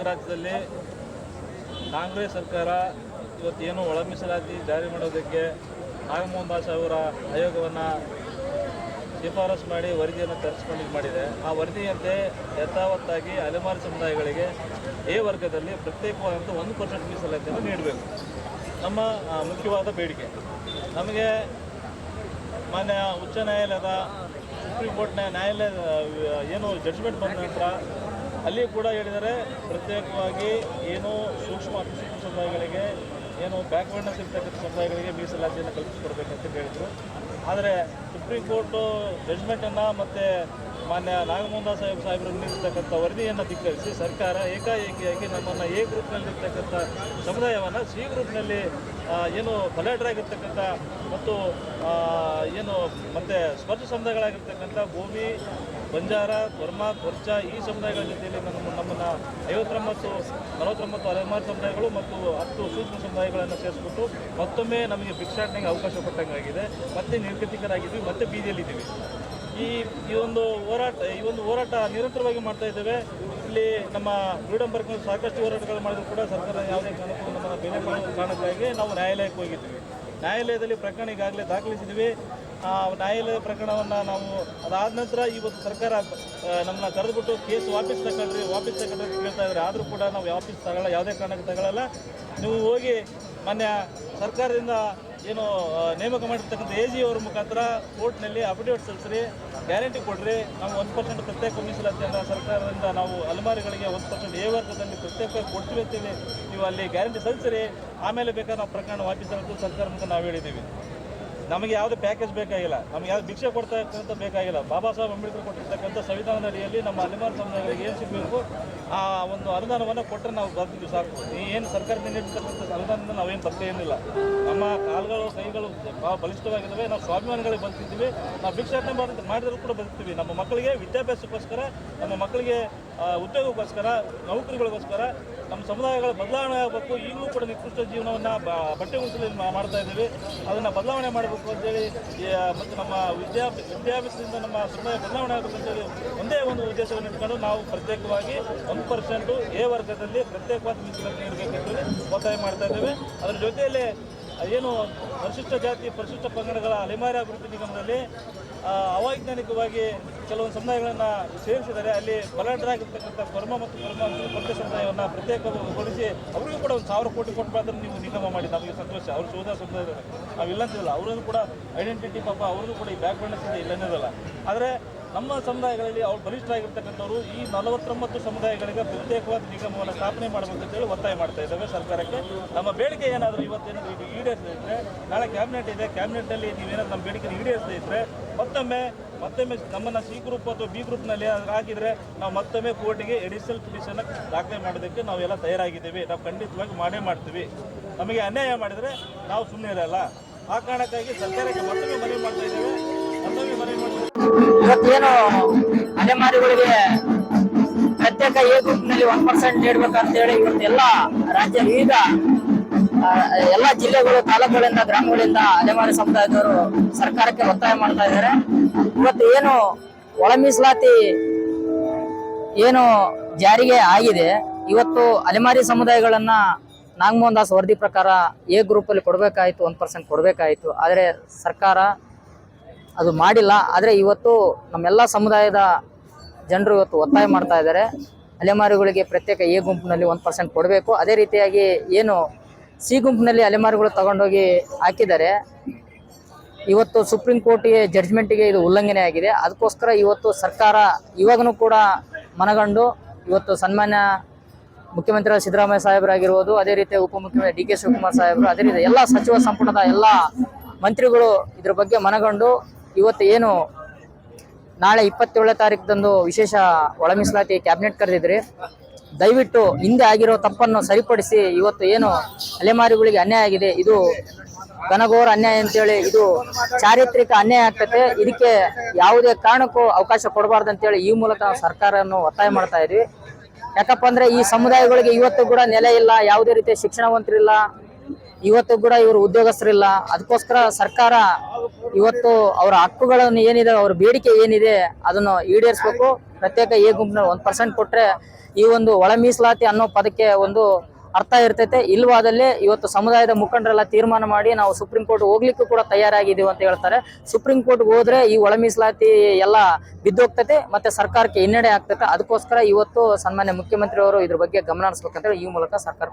ರಾಜ್ಯದಲ್ಲಿ ಕಾಂಗ್ರೆಸ್ ಸರ್ಕಾರ ಇವತ್ತೇನು ಒಳ ಮೀಸಲಾತಿ ಜಾರಿ ಮಾಡೋದಕ್ಕೆ ನಾಗಮೋಹನ್ ದಾಸ್ ಅವರ ಆಯೋಗವನ್ನು ಶಿಫಾರಸು ಮಾಡಿ ವರದಿಯನ್ನು ತರಿಸ್ಕೊಂಡು ಮಾಡಿದೆ. ಆ ವರದಿಯಂತೆ ಯಥಾವತ್ತಾಗಿ ಅಲೆಮಾರಿ ಸಮುದಾಯಗಳಿಗೆ ಎ ವರ್ಗದಲ್ಲಿ ಪ್ರತ್ಯೇಕವಾದಂಥ 1% ಮೀಸಲಾತಿಯನ್ನು ನೀಡಬೇಕು. ನಮ್ಮ ಮುಖ್ಯವಾದ ಬೇಡಿಕೆ. ನಮಗೆ ಮಾನ್ಯ ಉಚ್ಚ ನ್ಯಾಯಾಲಯದ ಸುಪ್ರೀಂ ಕೋರ್ಟ್ನ ನ್ಯಾಯಾಲಯ ಏನು ಜಡ್ಜ್ಮೆಂಟ್ ಬಂದ ನಂತರ ಅಲ್ಲಿ ಕೂಡ ಹೇಳಿದರೆ ಪ್ರತ್ಯೇಕವಾಗಿ ಏನು ಸೂಕ್ಷ್ಮ ಅತಿಸೂಕ್ಷ್ಮ ಸಮುದಾಯಗಳಿಗೆ ಏನು ಬ್ಯಾಕ್ವರ್ಡ್ನೆಸ್ ಇರ್ತಕ್ಕಂಥ ಸಮುದಾಯಗಳಿಗೆ ಮೀಸಲಾತಿಯನ್ನು ಕಲ್ಪಿಸಿಕೊಡ್ಬೇಕಂತ ಹೇಳಿದರು. ಆದರೆ ಸುಪ್ರೀಂ ಕೋರ್ಟು ಜಡ್ಜ್ಮೆಂಟನ್ನು ಮತ್ತು ಮಾನ್ಯ ನಾಗಮೋಹನ್ ದಾಸ್ ಸಾಹೇಬರು ನೀಡಿರ್ತಕ್ಕಂಥ ವರದಿಯನ್ನು ಧಿಕ್ಕರಿಸಿ ಸರ್ಕಾರ ಏಕಾಏಕಿಯಾಗಿ ನಮ್ಮನ್ನು ಎ ಗ್ರೂಪ್ನಲ್ಲಿರ್ತಕ್ಕಂಥ ಸಮುದಾಯವನ್ನು ಸಿ ಗ್ರೂಪ್ನಲ್ಲಿ ಏನು ಬಲಾಢ್ಯರಾಗಿರ್ತಕ್ಕಂಥ ಮತ್ತು ಏನು ಮತ್ತು ಸ್ಪರ್ಶ ಸಮುದಾಯಗಳಾಗಿರ್ತಕ್ಕಂಥ ಭೂಮಿ, ಬಂಜಾರ, ಬರ್ಮ, ಕೊರ್ಚ ಈ ಸಮುದಾಯಗಳ ಜೊತೆಯಲ್ಲಿ ನಮ್ಮನ್ನು 49 ಅಲೆಮಾರಿ ಸಮುದಾಯಗಳು ಮತ್ತು 10 ಸೂಕ್ಷ್ಮ ಸಮುದಾಯಗಳನ್ನು ಸೇರಿಸ್ಬಿಟ್ಟು ಮತ್ತೊಮ್ಮೆ ನಮಗೆ ಭಿಕ್ಷಾಟನೆಗೆ ಅವಕಾಶ ಕೊಟ್ಟಂಗಾಗಿದೆ. ಮತ್ತೆ ನಿರ್ಗತಿಕರಾಗಿದ್ವಿ, ಮತ್ತೆ ಬೀದಿಯಲ್ಲಿದ್ದೀವಿ. ಈ ಒಂದು ಹೋರಾಟ ನಿರಂತರವಾಗಿ ಮಾಡ್ತಾ ಇದ್ದೇವೆ. ಇಲ್ಲಿ ನಮ್ಮ ಫ್ರೀಡಮ್ ಪಾರ್ಕ್ನಲ್ಲಿ ಸಾಕಷ್ಟು ಹೋರಾಟಗಳು ಮಾಡಿದ್ರು ಕೂಡ ಸರ್ಕಾರ ಯಾವುದೇ ಕಾರಣಕ್ಕೂ ನಮ್ಮನ್ನು ಬೆಲೆ ಮಾಡುವ ಕಾರಣಕ್ಕಾಗಿ ನಾವು ನ್ಯಾಯಾಲಯಕ್ಕೆ ಹೋಗಿದ್ವಿ. ನ್ಯಾಯಾಲಯದಲ್ಲಿ ಪ್ರಕರಣ ಈಗಾಗಲೇ ದಾಖಲಿಸಿದ್ವಿ. ನ್ಯಾಯಾಲಯ ಪ್ರಕರಣವನ್ನು ನಾವು ಅದಾದ ನಂತರ ಇವತ್ತು ಸರ್ಕಾರ ನಮ್ಮನ್ನ ಕರೆದುಬಿಟ್ಟು ಕೇಸ್ ವಾಪಸ್ ತಗೊಳ್ರಿ ಅಂತ ಕೇಳ್ತಾ ಇದ್ದಾರೆ. ಆದರೂ ಕೂಡ ನಾವು ವಾಪಸ್ ತಗೊಳ್ಳಲ್ಲ, ಯಾವುದೇ ಕಾರಣಕ್ಕೆ ತಗೊಳ್ಳಲ್ಲ. ನೀವು ಹೋಗಿ ಮಾನ್ಯ ಸರ್ಕಾರದಿಂದ ಏನು ನೇಮಕ ಮಾಡಿರ್ತಕ್ಕಂಥ AG ಅವರ ಮುಖಾಂತರ ಕೋರ್ಟ್ನಲ್ಲಿ ಅಫಿಡೇವಿಟ್ ಸಲ್ಲಿಸ್ರಿ, ಗ್ಯಾರಂಟಿ ಕೊಡ್ರಿ. ನಾವು 1% ಪ್ರತ್ಯೇಕ ಮೀಸಲಾತಿಯನ್ನು ಸರ್ಕಾರದಿಂದ ನಾವು ಅಲೆಮಾರಿಗಳಿಗೆ 1% ಎ ವರ್ಗದಲ್ಲಿ ಪ್ರತ್ಯೇಕ ಕೊಡ್ತೀವಿ ಅಂತೇಳಿ ನೀವು ಅಲ್ಲಿ ಗ್ಯಾರಂಟಿ ಸಲ್ಲಿಸ್ರಿ. ಆಮೇಲೆ ಬೇಕಾದ್ರೆ ನಾವು ಪ್ರಕರಣ ವಾಪಸ್ ತಗೊಳ್ತೀವಿ ಸರ್ಕಾರ ಮುಖ ನಾವು ಹೇಳಿದ್ದೀವಿ. ನಮಗೆ ಯಾವುದೇ ಪ್ಯಾಕೇಜ್ ಬೇಕಾಗಿಲ್ಲ, ನಮಗೆ ಯಾವ್ದು ಭಿಕ್ಷೆ ಕೊಡ್ತಕ್ಕಂಥ ಬೇಕಾಗಿಲ್ಲ. ಬಾಬಾ ಸಾಹೇಬ್ ಅಂಬೇಡ್ಕರ್ ಕೊಟ್ಟಿರ್ತಕ್ಕಂಥ ಸಂವಿಧಾನದ ಅಡಿಯಲ್ಲಿ ನಮ್ಮ ಅಲೆಮಾರಿ ಸಮುದಾಯಗಳಿಗೆ ಏನು ಸಿಗಬೇಕು ಆ ಒಂದು ಅನುದಾನವನ್ನು ಕೊಟ್ಟರೆ ನಾವು ಬರ್ತಿದ್ವಿ ಸಾಕು. ಏನು ಸರ್ಕಾರದಿಂದ ನೀಡಿರ್ತಕ್ಕಂಥ ಅನುದಾನದಿಂದ ನಾವೇನು ಬರ್ತಾ ಏನಿಲ್ಲ. ನಮ್ಮ ಕಾಲುಗಳು ಕೈಗಳು ಭಾಳ ಬಲಿಷ್ಠವಾಗಿದ್ದಾವೆ. ನಾವು ಸ್ವಾಭಿಮಾನಿಗಳಿಗೆ ಬದುಕಿದ್ದೀವಿ. ನಾವು ಭಿಕ್ಷಾಟನೆ ಮಾಡಿದರೂ ಕೂಡ ಬದುಕ್ತೀವಿ. ನಮ್ಮ ಮಕ್ಕಳಿಗೆ ವಿದ್ಯಾಭ್ಯಾಸಕ್ಕೋಸ್ಕರ, ನಮ್ಮ ಮಕ್ಕಳಿಗೆ ಉದ್ಯೋಗಕ್ಕೋಸ್ಕರ, ನೌಕರಿಗಳಿಗೋಸ್ಕರ ನಮ್ಮ ಸಮುದಾಯಗಳ ಬದಲಾವಣೆ ಆಗಬೇಕು. ಈಗಲೂ ಕೂಡ ನಿಕೃಷ್ಟ ಜೀವನವನ್ನು ಬಟ್ಟೆ ಗುಡಿಸಲು ಮಾಡ್ತಾ ಇದ್ದೀವಿ. ಅದನ್ನು ಬದಲಾವಣೆ ಮಾಡಬೇಕು ಅಂತೇಳಿ ಮತ್ತು ನಮ್ಮ ವಿದ್ಯಾಭ್ಯಾಸದಿಂದ ನಮ್ಮ ಸಮುದಾಯ ಬದಲಾವಣೆ ಆಗಬೇಕು ಅಂತೇಳಿ ಒಂದೇ ಒಂದು ಉದ್ದೇಶವನ್ನು ಇಟ್ಕೊಂಡು ನಾವು ಪ್ರತ್ಯೇಕವಾಗಿ 1% ಎ ವರ್ಗದಲ್ಲಿ ಪ್ರತ್ಯೇಕವಾದ ಮೀಸಲಾತಿ ನೀಡಬೇಕೆಂದು ಒತ್ತಾಯ ಮಾಡ್ತಾ ಇದ್ದೇವೆ. ಅದರ ಜೊತೆಯಲ್ಲಿ ಏನು ಪರಿಶಿಷ್ಟ ಜಾತಿ ಪರಿಶಿಷ್ಟ ಪಂಗಡಗಳ ಅಲೆಮಾರಿ ಅಭಿವೃದ್ಧಿ ನಿಗಮದಲ್ಲಿ ಅವೈಜ್ಞಾನಿಕವಾಗಿ ಕೆಲವೊಂದು ಸಮುದಾಯಗಳನ್ನು ಸೇರಿಸಿದರೆ ಅಲ್ಲಿ ಬಲಾಢ್ಯರಾಗಿರ್ತಕ್ಕಂಥ ಬರ್ಮ ಮತ್ತು ಕೊರ್ಚ ಸಮುದಾಯವನ್ನು ಪ್ರತ್ಯೇಕಗೊಳಿಸಿ ಅವರಿಗೂ ಕೂಡ 1,000 ಕೋಟಿ ಕೊಟ್ಟರೆ ನೀವು ನಿಗಮ ಮಾಡಿ ನಮಗೆ ಸಂತೋಷ. ಅವರು ಸೋದರ ಸಮುದಾಯ ನಾವು ಇಲ್ಲಂತಿಲ್ಲ, ಅವರನ್ನು ಕೂಡ ಐಡೆಂಟಿಟಿ ಪಾಪ ಅವ್ರಿಗೂ ಕೂಡ ಈ ಬ್ಯಾಕ್ವರ್ಡ್ನೆಸ್ ಇದೆ, ಇಲ್ಲನಿರಲ್ಲ. ಆದರೆ ನಮ್ಮ ಸಮುದಾಯಗಳಲ್ಲಿ ಅವ್ರು ಬಲಿಷ್ಠರಾಗಿರ್ತಕ್ಕಂಥವ್ರು ಈ 49 ಸಮುದಾಯಗಳಿಗೆ ಪ್ರತ್ಯೇಕವಾದ ನಿಗಮವನ್ನು ಸ್ಥಾಪನೆ ಮಾಡಬೇಕಂತೇಳಿ ಒತ್ತಾಯ ಮಾಡ್ತಾ ಇದ್ದೇವೆ ಸರ್ಕಾರಕ್ಕೆ. ನಮ್ಮ ಬೇಡಿಕೆ ಏನಾದರೂ ಇವತ್ತೇನಾದರೂ ಇದು ಈಡೇರಿಸದೇ ಇದ್ದರೆ, ನಾಳೆ ಕ್ಯಾಬಿನೆಟ್ ಇದೆ, ಕ್ಯಾಬಿನೆಟ್ನಲ್ಲಿ ನೀವೇನಾದ್ರು ನಮ್ಮ ಬೇಡಿಕೆ ಈಡೇರಿಸದೇ ಇದ್ದರೆ ಮತ್ತೊಮ್ಮೆ ನಮ್ಮನ್ನು ಸಿ ಗ್ರೂಪ್ ಅಥವಾ ಬಿ ಗ್ರೂಪ್ನಲ್ಲಿ ಆಗಿದ್ರೆ ನಾವು ಮತ್ತೊಮ್ಮೆ ಕೋರ್ಟಿಗೆ ಎಡಿಷನಲ್ ಪಿಟಿಷನ್ ದಾಖಲೆ ಮಾಡೋದಕ್ಕೆ ನಾವೆಲ್ಲ ತಯಾರಾಗಿದ್ದೀವಿ. ನಾವು ಖಂಡಿತವಾಗಿ ಮಾಡೇ ಮಾಡ್ತೀವಿ. ನಮಗೆ ಅನ್ಯಾಯ ಮಾಡಿದರೆ ನಾವು ಸುಮ್ಮನೆ ಇರಲ್ಲ. ಆ ಕಾರಣಕ್ಕಾಗಿ ಸರ್ಕಾರಕ್ಕೆ ಮತ್ತೊಮ್ಮೆ ಮನವಿ ಮಾಡ್ತಾ ಇದ್ದೇವೆ. ಇವತ್ತೇನು ಅಲೆಮಾರಿಗಳಿಗೆ ಪ್ರತ್ಯೇಕ ಎ ಗ್ರೂಪ್ನಲ್ಲಿ 1% ನೀಡಬೇಕಂತ ಹೇಳಿ ಇವತ್ತೆಲ್ಲ ರಾಜ್ಯ ವಿವಿಧ ಎಲ್ಲ ಜಿಲ್ಲೆಗಳು, ತಾಲೂಕುಗಳಿಂದ, ಗ್ರಾಮಗಳಿಂದ ಅಲೆಮಾರಿ ಸಮುದಾಯದವರು ಸರ್ಕಾರಕ್ಕೆ ಒತ್ತಾಯ ಮಾಡ್ತಾ ಇದ್ದಾರೆ. ಇವತ್ತು ಏನು ಒಳ ಮೀಸಲಾತಿ ಏನು ಜಾರಿಗೆ ಆಗಿದೆ, ಇವತ್ತು ಅಲೆಮಾರಿ ಸಮುದಾಯಗಳನ್ನ ನಾಗಮೋಹನ್ ದಾಸ್ ವರದಿ ಪ್ರಕಾರ ಎ ಗ್ರೂಪ್ ಅಲ್ಲಿ ಕೊಡಬೇಕಾಯಿತು, 1% ಕೊಡಬೇಕಾಯಿತು. ಆದರೆ ಸರ್ಕಾರ ಅದು ಮಾಡಿಲ್ಲ. ಆದರೆ ಇವತ್ತು ನಮ್ಮೆಲ್ಲ ಸಮುದಾಯದ ಜನರು ಇವತ್ತು ಒತ್ತಾಯ ಮಾಡ್ತಾ ಇದ್ದಾರೆ, ಅಲೆಮಾರಿಗಳಿಗೆ ಪ್ರತ್ಯೇಕ ಎ ಗುಂಪಿನಲ್ಲಿ 1% ಕೊಡಬೇಕು. ಅದೇ ರೀತಿಯಾಗಿ ಏನು ಸಿ ಗುಂಪಿನಲ್ಲಿ ಅಲೆಮಾರಿಗಳು ತಗೊಂಡೋಗಿ ಹಾಕಿದ್ದಾರೆ, ಇವತ್ತು ಸುಪ್ರೀಂ ಕೋರ್ಟ್ಗೆ ಜಡ್ಜ್ಮೆಂಟಿಗೆ ಇದು ಉಲ್ಲಂಘನೆ ಆಗಿದೆ. ಅದಕ್ಕೋಸ್ಕರ ಇವತ್ತು ಸರ್ಕಾರ ಇವಾಗನೂ ಕೂಡ ಮನಗಂಡು ಇವತ್ತು ಸನ್ಮಾನ್ಯ ಮುಖ್ಯಮಂತ್ರಿ ಸಿದ್ದರಾಮಯ್ಯ ಸಾಹೇಬರಾಗಿರ್ಬೋದು, ಅದೇ ರೀತಿ ಉಪಮುಖ್ಯಮಂತ್ರಿ DK ಶಿವಕುಮಾರ್ ಸಾಹೇಬರು, ಅದೇ ರೀತಿ ಎಲ್ಲ ಸಚಿವ ಸಂಪುಟದ ಎಲ್ಲ ಮಂತ್ರಿಗಳು ಇದ್ರ ಬಗ್ಗೆ ಮನಗಂಡು ಇವತ್ತು ಏನು ನಾಳೆ 27ನೇ ತಾರೀಕದಂದು ವಿಶೇಷ ಒಳ ಮೀಸಲಾತಿ ಕ್ಯಾಬಿನೆಟ್ ಕರೆದಿದ್ರಿ. ದಯವಿಟ್ಟು ಹಿಂದೆ ಆಗಿರೋ ತಪ್ಪನ್ನು ಸರಿಪಡಿಸಿ ಇವತ್ತು ಏನು ಅಲೆಮಾರಿಗಳಿಗೆ ಅನ್ಯಾಯ ಆಗಿದೆ, ಇದು ಘನಘೋರ ಅನ್ಯಾಯ ಅಂತೇಳಿ, ಇದು ಚಾರಿತ್ರಿಕ ಅನ್ಯಾಯ ಆಗ್ತದೆ. ಇದಕ್ಕೆ ಯಾವುದೇ ಕಾರಣಕ್ಕೂ ಅವಕಾಶ ಕೊಡಬಾರ್ದು ಅಂತೇಳಿ ಈ ಮೂಲಕ ನಾವು ಸರ್ಕಾರವನ್ನು ಒತ್ತಾಯ ಮಾಡ್ತಾ ಇದ್ವಿ. ಯಾಕಪ್ಪ ಅಂದ್ರೆ ಈ ಸಮುದಾಯಗಳಿಗೆ ಇವತ್ತು ಕೂಡ ನೆಲೆ ಇಲ್ಲ, ಯಾವುದೇ ರೀತಿಯ ಶಿಕ್ಷಣವಂತರಿಲ್ಲ, ಇವತ್ತು ಕೂಡ ಇವರು ಉದ್ಯೋಗಸ್ಥರಿಲ್ಲ. ಅದಕ್ಕೋಸ್ಕರ ಸರ್ಕಾರ ಇವತ್ತು ಅವರ ಹಕ್ಕುಗಳನ್ನು ಏನಿದೆ, ಅವ್ರ ಬೇಡಿಕೆ ಏನಿದೆ ಅದನ್ನು ಈಡೇರಿಸಬೇಕು. ಪ್ರತ್ಯೇಕ ಎ ಗುಂಪಿನಲ್ಲಿ 1% ಕೊಟ್ರೆ ಈ ಒಂದು ಒಳ ಮೀಸಲಾತಿ ಅನ್ನೋ ಪದಕ್ಕೆ ಒಂದು ಅರ್ಥ ಇರ್ತೈತೆ. ಇಲ್ವಾದಲ್ಲಿ ಇವತ್ತು ಸಮುದಾಯದ ಮುಖಂಡರೆಲ್ಲ ತೀರ್ಮಾನ ಮಾಡಿ ನಾವು ಸುಪ್ರೀಂ ಕೋರ್ಟ್ ಹೋಗ್ಲಿಕ್ಕೂ ಕೂಡ ತಯಾರಾಗಿದ್ದೀವಿ ಅಂತ ಹೇಳ್ತಾರೆ. ಸುಪ್ರೀಂ ಕೋರ್ಟ್ ಹೋದ್ರೆ ಈ ಒಳ ಮೀಸಲಾತಿ ಎಲ್ಲ ಬಿದ್ದೋಗ್ತೈತೆ, ಮತ್ತೆ ಸರ್ಕಾರಕ್ಕೆ ಹಿನ್ನಡೆ ಆಗ್ತೈತೆ. ಅದಕ್ಕೋಸ್ಕರ ಇವತ್ತು ಸನ್ಮಾನ್ಯ ಮುಖ್ಯಮಂತ್ರಿ ಅವರು ಇದ್ರ ಬಗ್ಗೆ ಗಮನ ಹರಿಸ್ಬೇಕಂತ ಹೇಳಿ ಈ ಮೂಲಕ ಸರ್ಕಾರ